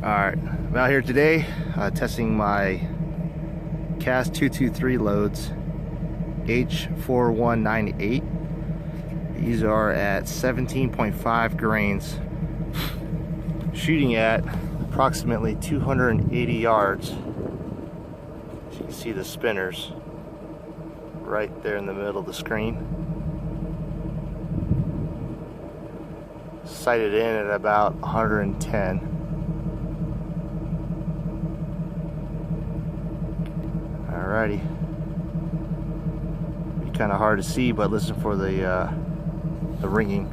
Alright, I'm out here today testing my CAS 223 loads H4198. These are at 17.5 grains, shooting at approximately 280 yards. As you can see the spinners right there in the middle of the screen. Sighted in at about 110. Alrighty. Be kind of hard to see, but listen for the ringing.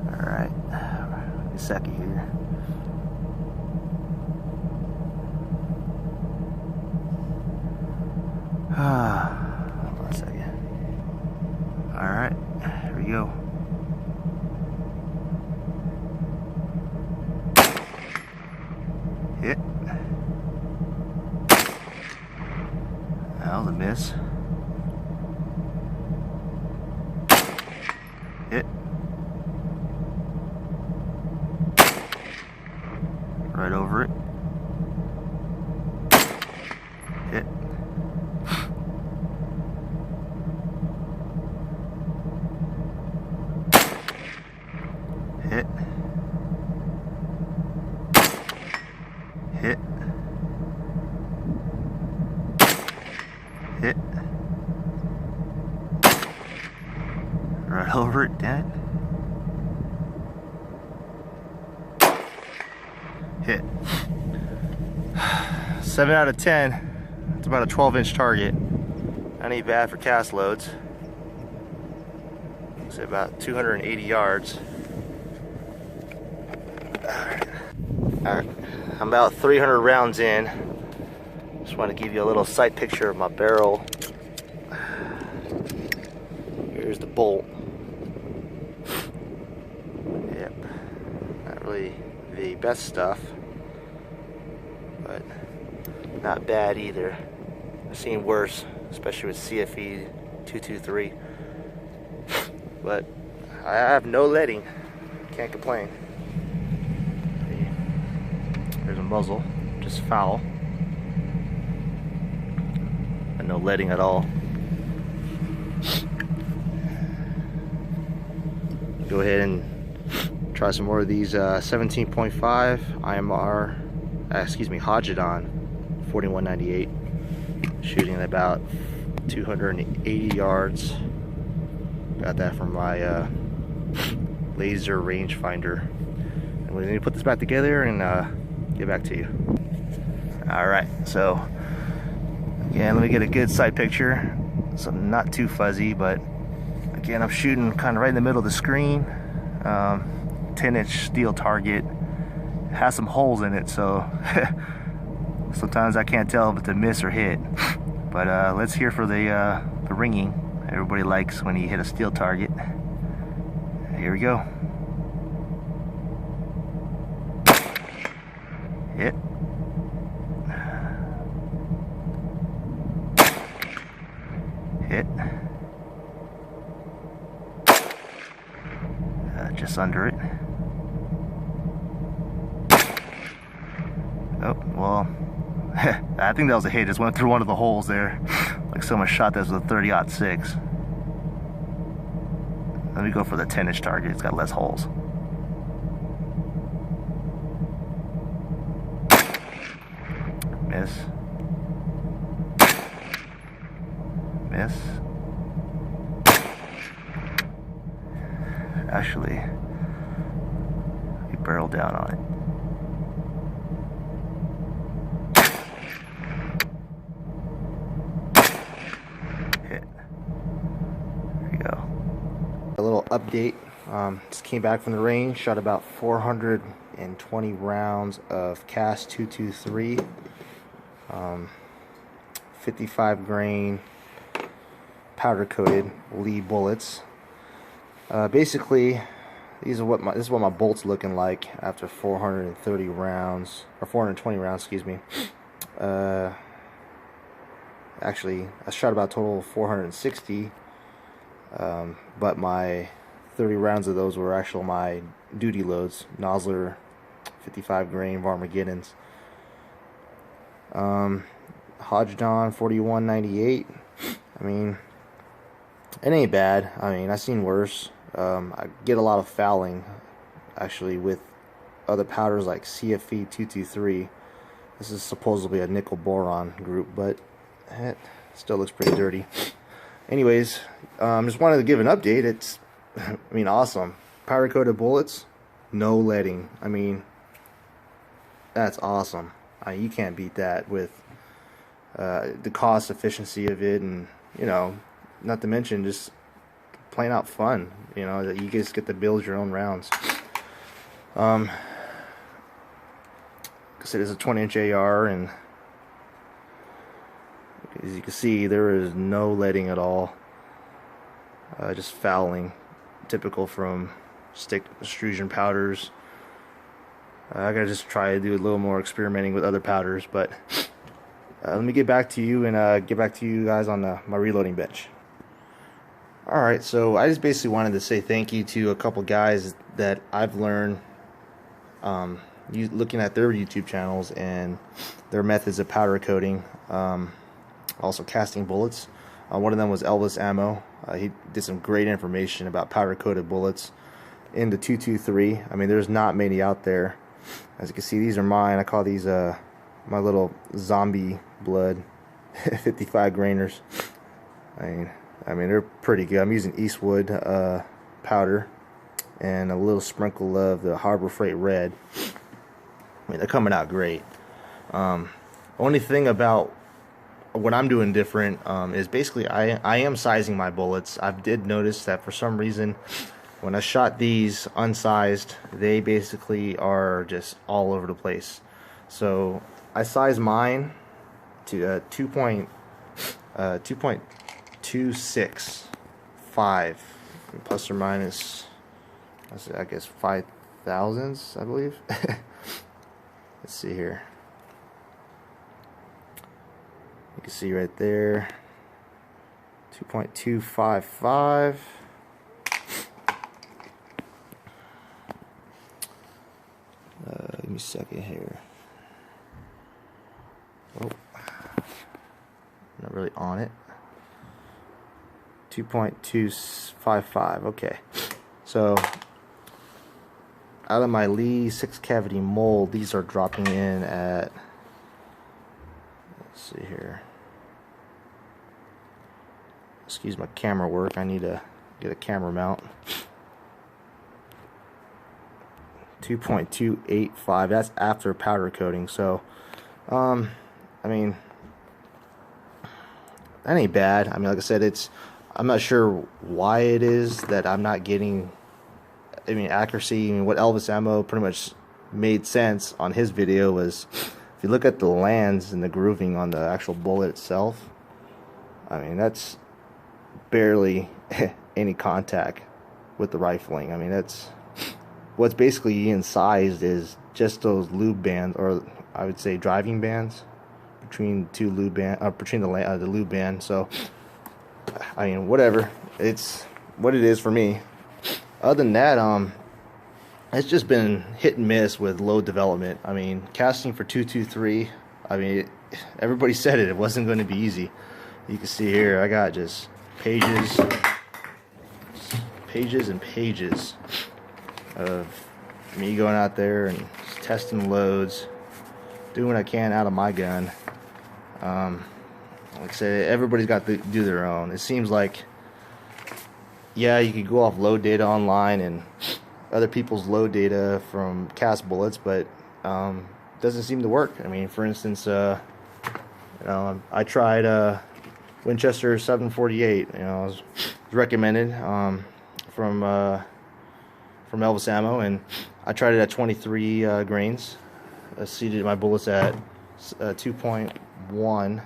Alright, a second here. Hold on a second. Alright, here we go. Hit. That was a miss. Hit. Right over it. Hit. Hit. Hit. Hit. Right over it, damn it. Hit. 7 out of 10. It's about a 12-inch target. Not any bad for cast loads. It's about 280 yards. Alright, I'm about 300 rounds in. Just want to give you a little sight picture of my barrel. Here's the bolt. Yep, not really the best stuff, but not bad either. I've seen worse, especially with CFE 223. But I have no leading, can't complain. There's a muzzle, just foul, and no leading at all. Go ahead and try some more of these 17.5 IMR, Hodgdon 4198, shooting at about 280 yards. Got that from my laser rangefinder. And we need to put this back together and get back to you. Alright, so again, let me get a good sight picture. So not too fuzzy, but again, I'm shooting kind of right in the middle of the screen. 10-inch steel target. It has some holes in it, so sometimes I can't tell if it's a miss or hit. But let's hear for the ringing. Everybody likes when you hit a steel target. Here we go. Hit. Hit. Just under it. Oh, well, I think that was a hit. Just went through one of the holes there. Like someone shot this with a 30-06. Let me go for the 10-inch target. It's got less holes. Miss. Miss. Actually, you barrel down on it. Hit. There you go. A little update. Just came back from the range. Shot about 420 rounds of CAS 223. 55 grain powder coated Lee bullets. Basically this is what my bolt's looking like after 430 rounds, or 420 rounds, excuse me. Actually, I shot about a total of 460, but my 30 rounds of those were actually my duty loads, Nosler 55 grain Varmageddons. Hodgdon 4198. I mean, it ain't bad. I mean, I've seen worse. I get a lot of fouling actually with other powders like CFE 223. This is supposedly a nickel boron group, but it still looks pretty dirty. Anyways, just wanted to give an update. It's, I mean, awesome. Powder coated bullets, no leading. I mean, that's awesome. You can't beat that with the cost efficiency of it, and you know, not to mention just plain out fun. You know, that you just get to build your own rounds. Because it is a 20-inch AR, and as you can see, there is no leading at all. Just fouling, typical from stick extrusion powders. I gotta just try to do a little more experimenting with other powders, but let me get back to you and get back to you guys on my reloading bench. Alright, so I just basically wanted to say thank you to a couple guys that I've learned looking at their YouTube channels and their methods of powder coating, also casting bullets. One of them was Elvis Ammo. He did some great information about powder coated bullets in the 223. I mean, there's not many out there. As you can see, these are mine. I call these my little zombie blood 55 grainers. I mean they're pretty good. I'm using Eastwood powder and a little sprinkle of the Harbor Freight red. I mean, they're coming out great. Only thing about what I'm doing different is basically I am sizing my bullets. I did notice that for some reason when I shot these unsized, they basically are just all over the place. So I sized mine to 2.265 plus or minus, I guess 5 thousandths, I believe. Let's see here. You can see right there, 2.255. Give me a second here. Oh, not really on it. 2.255. Okay, so out of my Lee 6-cavity mold, these are dropping in at, let's see here. Excuse my camera work. I need to get a camera mount. 2.285. That's after powder coating. So, I mean, that ain't bad. I mean, like I said, I'm not sure why it is that I'm not getting, I mean, accuracy. I mean, what Elvis Ammo pretty much made sense on his video was, if you look at the lands and the grooving on the actual bullet itself, I mean, that's barely any contact with the rifling. I mean, that's what's basically incised is just those lube bands, or I would say driving bands between two lube band, between the lube band. So, I mean, whatever. It's what it is for me. Other than that, it's just been hit and miss with load development. I mean, casting for 223. I mean, everybody said it wasn't going to be easy. You can see here, I got just pages and pages of me going out there and just testing loads, doing what I can out of my gun. Like I said, everybody's got to do their own. It seems like, yeah, you could go off load data online and other people's load data from cast bullets, but doesn't seem to work. I mean, for instance, you know, I tried Winchester 748. You know, it was recommended from Elvis Ammo, and I tried it at 23 grains. I seeded my bullets at 2.1,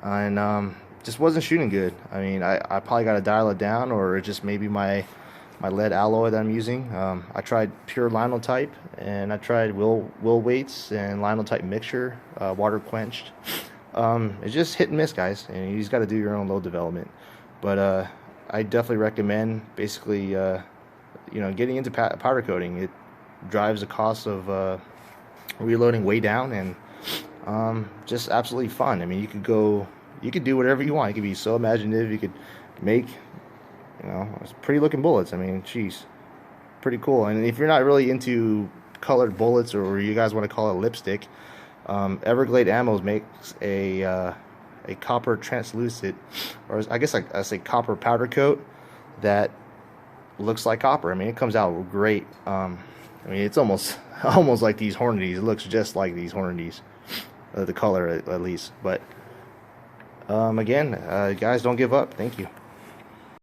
and just wasn't shooting good. I mean, I probably got to dial it down, or just maybe my my lead alloy that I'm using. I tried pure linotype, and I tried Will Weights and linotype mixture, water quenched. It's just hit and miss, guys, and you just got to do your own load development. But I definitely recommend basically getting into powder coating. It drives the cost of reloading way down, and just absolutely fun. I mean, you could do whatever you want. You could be so imaginative. You could make it's pretty looking bullets. I mean, geez, pretty cool. And if you're not really into colored bullets, or you guys want to call it lipstick, Everglade Ammo makes a copper translucent, or I guess I say copper powder coat that looks like copper. I mean, it comes out great. I mean, it's almost like these Hornadies. It looks just like these Hornadies, the color at least. But again, guys, don't give up. Thank you.